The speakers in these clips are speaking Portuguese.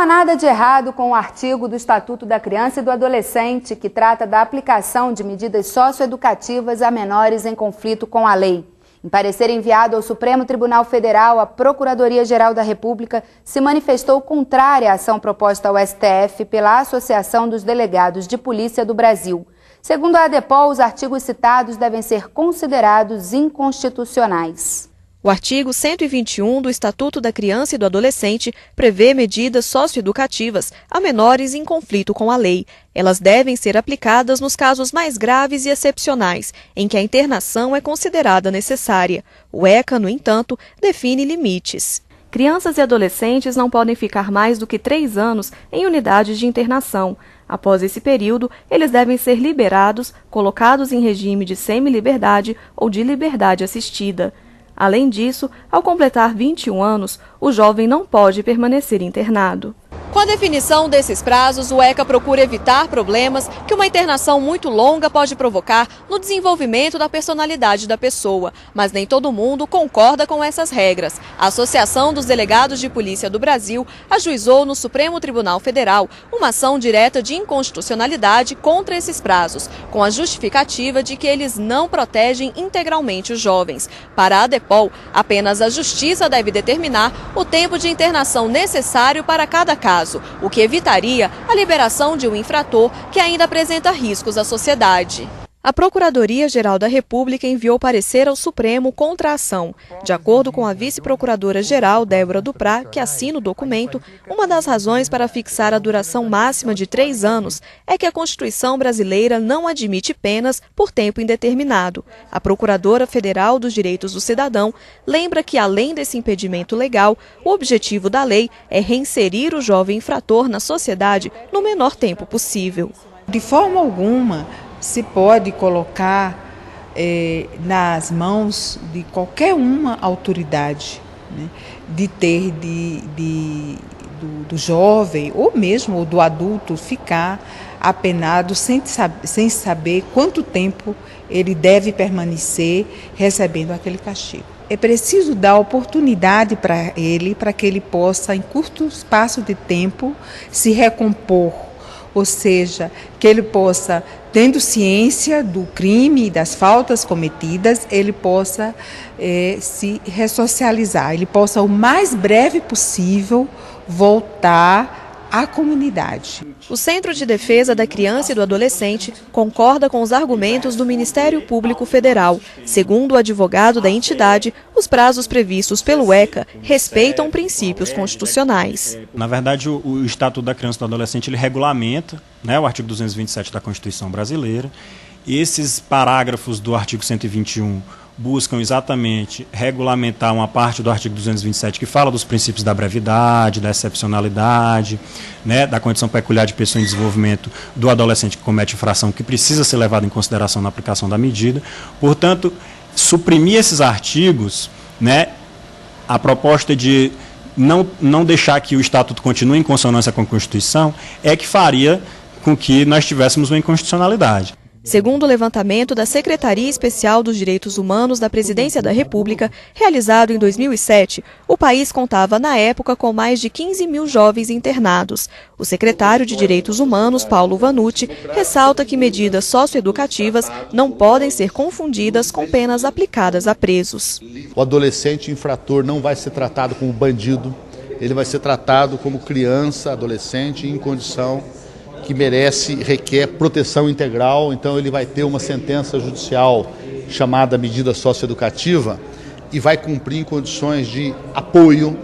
nada de errado com o artigo do Estatuto da Criança e do Adolescente que trata da aplicação de medidas socioeducativas a menores em conflito com a lei. Em parecer enviado ao Supremo Tribunal Federal, a Procuradoria-Geral da República se manifestou contrária à ação proposta ao STF pela Associação dos Delegados de Polícia do Brasil. Segundo a ADEPOL, os artigos citados devem ser considerados inconstitucionais. O artigo 121 do Estatuto da Criança e do Adolescente prevê medidas socioeducativas a menores em conflito com a lei. Elas devem ser aplicadas nos casos mais graves e excepcionais, em que a internação é considerada necessária. O ECA, no entanto, define limites. Crianças e adolescentes não podem ficar mais do que 3 anos em unidades de internação. Após esse período, eles devem ser liberados, colocados em regime de semi-liberdade ou de liberdade assistida. Além disso, ao completar 21 anos, o jovem não pode permanecer internado. Com a definição desses prazos, o ECA procura evitar problemas que uma internação muito longa pode provocar no desenvolvimento da personalidade da pessoa. Mas nem todo mundo concorda com essas regras. A Associação dos Delegados de Polícia do Brasil ajuizou no Supremo Tribunal Federal uma ação direta de inconstitucionalidade contra esses prazos, com a justificativa de que eles não protegem integralmente os jovens. Para a ADEPOL, apenas a Justiça deve determinar o tempo de internação necessário para cada caso, o que evitaria a liberação de um infrator que ainda apresenta riscos à sociedade. A Procuradoria-Geral da República enviou parecer ao Supremo contra a ação. De acordo com a vice-procuradora-geral, Débora Duprá, que assina o documento, uma das razões para fixar a duração máxima de 3 anos é que a Constituição brasileira não admite penas por tempo indeterminado. A Procuradora Federal dos Direitos do Cidadão lembra que, além desse impedimento legal, o objetivo da lei é reinserir o jovem infrator na sociedade no menor tempo possível. De forma alguma se pode colocar nas mãos de qualquer uma autoridade, né, de ter do jovem ou mesmo do adulto ficar apenado sem saber quanto tempo ele deve permanecer recebendo aquele castigo. É preciso dar oportunidade para que ele possa, em curto espaço de tempo, se recompor, ou seja, que ele possa, tendo ciência do crime e das faltas cometidas, ele possa se ressocializar, ele possa o mais breve possível voltar à comunidade. O Centro de Defesa da Criança e do Adolescente concorda com os argumentos do Ministério Público Federal. Segundo o advogado da entidade, os prazos previstos pelo ECA respeitam princípios constitucionais. Na verdade, o Estatuto da Criança e do Adolescente ele regulamenta, né, o artigo 227 da Constituição Brasileira, e esses parágrafos do artigo 121 buscam exatamente regulamentar uma parte do artigo 227 que fala dos princípios da brevidade, da excepcionalidade, né, da condição peculiar de pessoa em desenvolvimento do adolescente que comete infração, que precisa ser levado em consideração na aplicação da medida. Portanto, suprimir esses artigos, né, a proposta de não deixar que o Estatuto continue em consonância com a Constituição, é que faria com que nós tivéssemos uma inconstitucionalidade. Segundo o levantamento da Secretaria Especial dos Direitos Humanos da Presidência da República, realizado em 2007, o país contava na época com mais de 15 mil jovens internados. O secretário de Direitos Humanos, Paulo Vanucci, ressalta que medidas socioeducativas não podem ser confundidas com penas aplicadas a presos. O adolescente infrator não vai ser tratado como bandido, ele vai ser tratado como criança, adolescente em condição que requer proteção integral, então ele vai ter uma sentença judicial chamada medida socioeducativa e vai cumprir em condições de apoio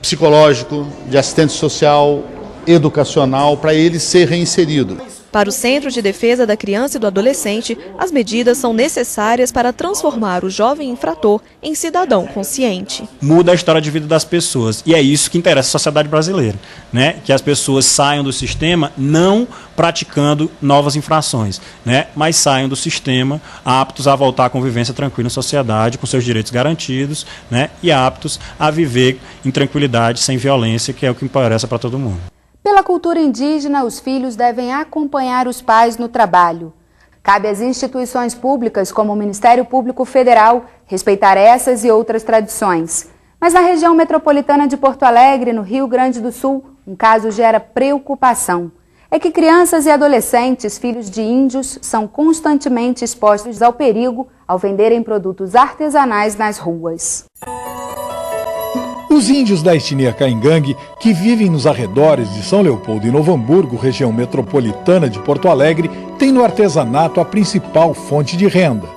psicológico, de assistente social, educacional, para ele ser reinserido. Para o Centro de Defesa da Criança e do Adolescente, as medidas são necessárias para transformar o jovem infrator em cidadão consciente. Muda a história de vida das pessoas e é isso que interessa a sociedade brasileira, né? Que as pessoas saiam do sistema não praticando novas infrações, né? Mas saiam do sistema aptos a voltar à convivência tranquila em sociedade, com seus direitos garantidos, né? E aptos a viver em tranquilidade, sem violência, que é o que interessa para todo mundo. Pela cultura indígena, os filhos devem acompanhar os pais no trabalho. Cabe às instituições públicas, como o Ministério Público Federal, respeitar essas e outras tradições. Mas na região metropolitana de Porto Alegre, no Rio Grande do Sul, um caso gera preocupação. É que crianças e adolescentes, filhos de índios, são constantemente expostos ao perigo ao venderem produtos artesanais nas ruas. Os índios da etnia Caingangue, que vivem nos arredores de São Leopoldo e Novo Hamburgo, região metropolitana de Porto Alegre, têm no artesanato a principal fonte de renda.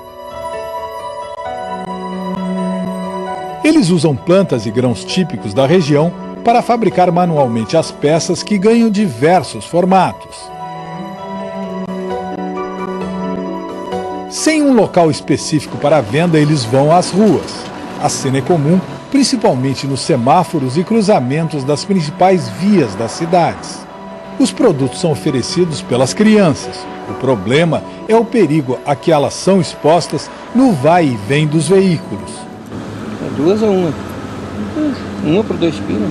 Eles usam plantas e grãos típicos da região para fabricar manualmente as peças que ganham diversos formatos. Sem um local específico para a venda, eles vão às ruas. A cena é comum, principalmente nos semáforos e cruzamentos das principais vias das cidades. Os produtos são oferecidos pelas crianças. O problema é o perigo a que elas são expostas no vai e vem dos veículos. Duas ou uma? Uma por 2 pilas.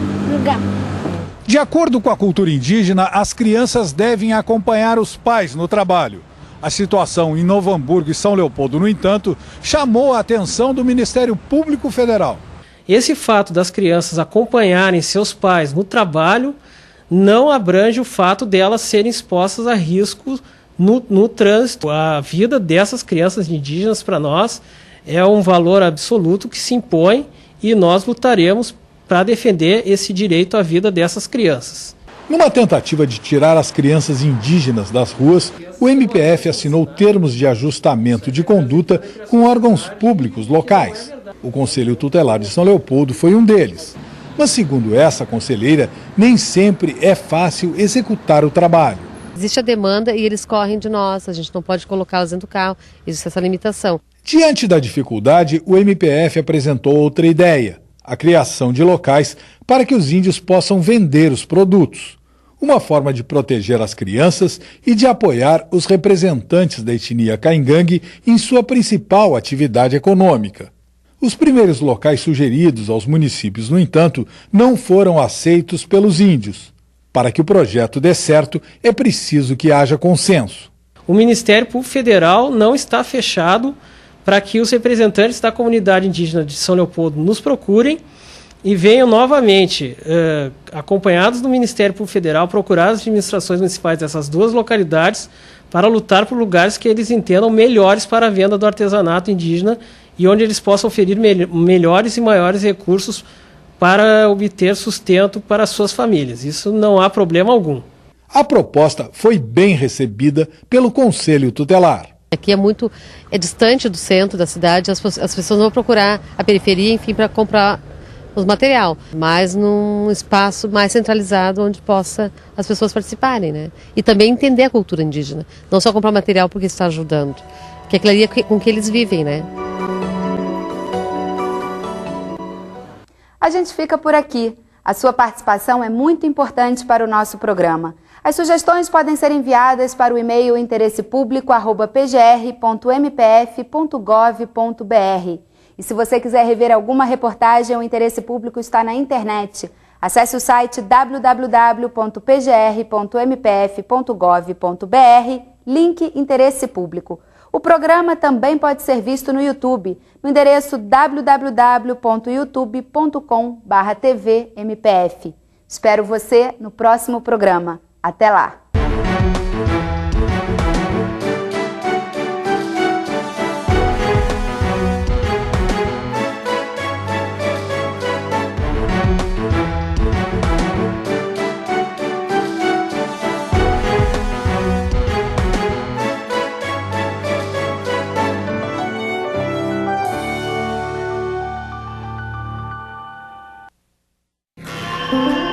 De acordo com a cultura indígena, as crianças devem acompanhar os pais no trabalho. A situação em Novo Hamburgo e São Leopoldo, no entanto, chamou a atenção do Ministério Público Federal. Esse fato das crianças acompanharem seus pais no trabalho não abrange o fato delas serem expostas a risco no trânsito. A vida dessas crianças indígenas, para nós, é um valor absoluto que se impõe e nós lutaremos para defender esse direito à vida dessas crianças. Numa tentativa de tirar as crianças indígenas das ruas, o MPF assinou termos de ajustamento de conduta com órgãos públicos locais. O Conselho Tutelar de São Leopoldo foi um deles. Mas, segundo essa conselheira, nem sempre é fácil executar o trabalho. Existe a demanda e eles correm de nós, a gente não pode colocá-los dentro do carro, existe essa limitação. Diante da dificuldade, o MPF apresentou outra ideia: a criação de locais para que os índios possam vender os produtos. Uma forma de proteger as crianças e de apoiar os representantes da etnia Caingangue em sua principal atividade econômica. Os primeiros locais sugeridos aos municípios, no entanto, não foram aceitos pelos índios. Para que o projeto dê certo, é preciso que haja consenso. O Ministério Público Federal não está fechado para que os representantes da comunidade indígena de São Leopoldo nos procurem e venham novamente, acompanhados do Ministério Público Federal, procurar as administrações municipais dessas duas localidades para lutar por lugares que eles entendam melhores para a venda do artesanato indígena e onde eles possam oferir melhores e maiores recursos para obter sustento para as suas famílias. Isso não há problema algum. A proposta foi bem recebida pelo Conselho Tutelar. Aqui é distante do centro da cidade, as pessoas vão procurar a periferia, enfim, para comprar o material, mas num espaço mais centralizado onde possa as pessoas participarem, né? E também entender a cultura indígena, não só comprar material porque está ajudando, que aquilo ali é com que eles vivem, né? A gente fica por aqui. A sua participação é muito importante para o nosso programa. As sugestões podem ser enviadas para o e-mail interessepublico@pgr.mpf.gov.br. E se você quiser rever alguma reportagem, o Interesse Público está na internet. Acesse o site www.pgr.mpf.gov.br, link Interesse Público. O programa também pode ser visto no YouTube, no endereço www.youtube.com/tvmpf. Espero você no próximo programa. Até lá! Música